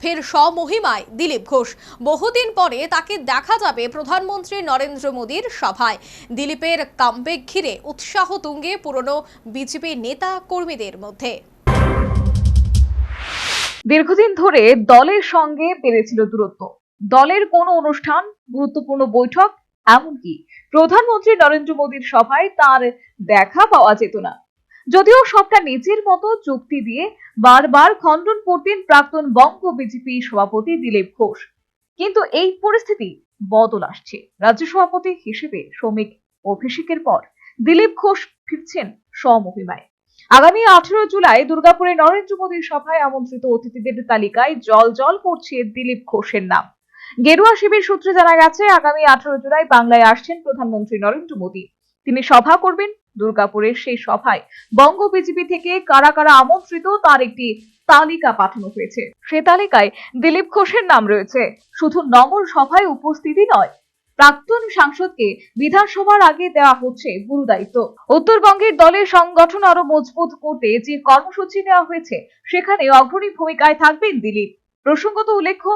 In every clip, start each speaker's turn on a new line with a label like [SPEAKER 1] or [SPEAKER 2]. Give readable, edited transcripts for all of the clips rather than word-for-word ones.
[SPEAKER 1] ফের স্বমহিমায় দিলীপ ঘোষ। বহুদিন পরে তাকে দেখা যাবে প্রধানমন্ত্রী নরেন্দ্র মোদীর সভায়। দিলীপের কামব্যাক ঘিরে উৎসাহ তুঙ্গে পুরনো বিজেপি নেতা কর্মীদের মধ্যে।
[SPEAKER 2] দীর্ঘদিন ধরে দলের সঙ্গে বেড়েছিল দূরত্ব। দলের কোনো অনুষ্ঠান, গুরুত্বপূর্ণ বৈঠক, এমনকি প্রধানমন্ত্রী নরেন্দ্র মোদীর সভায় তার দেখা পাওয়া যেত না। যদিও সবটা নিজের মতো যুক্তি দিয়ে বারবার খণ্ডন করতেন প্রাক্তন বঙ্গ বিজেপি সভাপতি দিলীপ ঘোষ। কিন্তু এই পরিস্থিতি বদল আসছে। রাজ্য সভাপতি হিসেবে শ্রমিক অভিষেকের পর দিলীপ ঘোষ ফিরছেন স্বমহিমায়। আগামী 18 জুলাই দুর্গাপুরে নরেন্দ্র মোদীর সভায় আমন্ত্রিত অতিথিদের তালিকায় জল করছে দিলীপ ঘোষের নাম। গেরুয়া শিবির সূত্রে জানা গেছে, আগামী 18 জুলাই বাংলায় আসছেন প্রধানমন্ত্রী নরেন্দ্র মোদী। তিনি সভা করবেন দুর্গাপুরের। সেই সভায় বঙ্গ বিজেপি থেকে কারা কারা আমন্ত্রিত তার একটি তালিকা পাঠানো হয়েছে। সে তালিকায় দিলীপ ঘোষের নাম রয়েছে। শুধু নগর সভায় উপস্থিতি নয়, প্রাক্তন সাংসদকে বিধানসভার আগে দেওয়া হচ্ছে গুরু দায়িত্ব। উত্তরবঙ্গের দলের সংগঠন আরো মজবুত করতে যে কর্মসূচি নেওয়া হয়েছে, সেখানে অগ্রণী ভূমিকায় থাকবেন দিলীপ। প্রসঙ্গত উল্লেখ্য,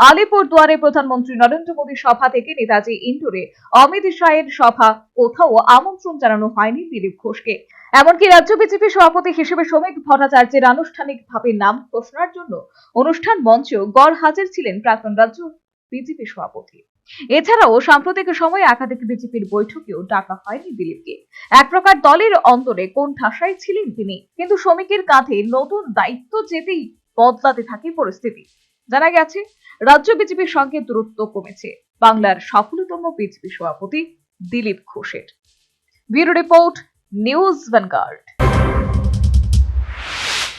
[SPEAKER 2] আলিপুরদুয়ারে প্রধানমন্ত্রী নরেন্দ্র মোদীর সভা থেকে নেতাজি ইন্ডোরে অমিত শাহের সভা, কোথাও আমন্ত্রণ জানানো হয়নি দিলীপ ঘোষকে। এমনকি রাজ্য বিজেপি সভাপতি হিসেবে শ্রমিক ভট্টাচার্যের আনুষ্ঠানিকভাবে নাম ঘোষণার জন্য অনুষ্ঠান মঞ্চেও গড়হাজির ছিলেন প্রাক্তন রাজ্য বিজেপি সভাপতি। এছাড়াও সাম্প্রতিক সময়ে একাধিক বিজেপির বৈঠকেও ডাকা হয়নি দিলীপকে। এক প্রকার দলের অন্তরে কোণঠাসায় ছিলেন তিনি। কিন্তু শ্রমিকের কাঁধে নতুন দায়িত্ব যেতেই বদলাতে থাকে পরিস্থিতি। জানা গেছে, রাজ্য বিজেপির সঙ্গে দূরত্ব কমেছে বাংলার সফলতম বিজেপি সভাপতি দিলীপ ঘোষের। Bureau report, news vanguard.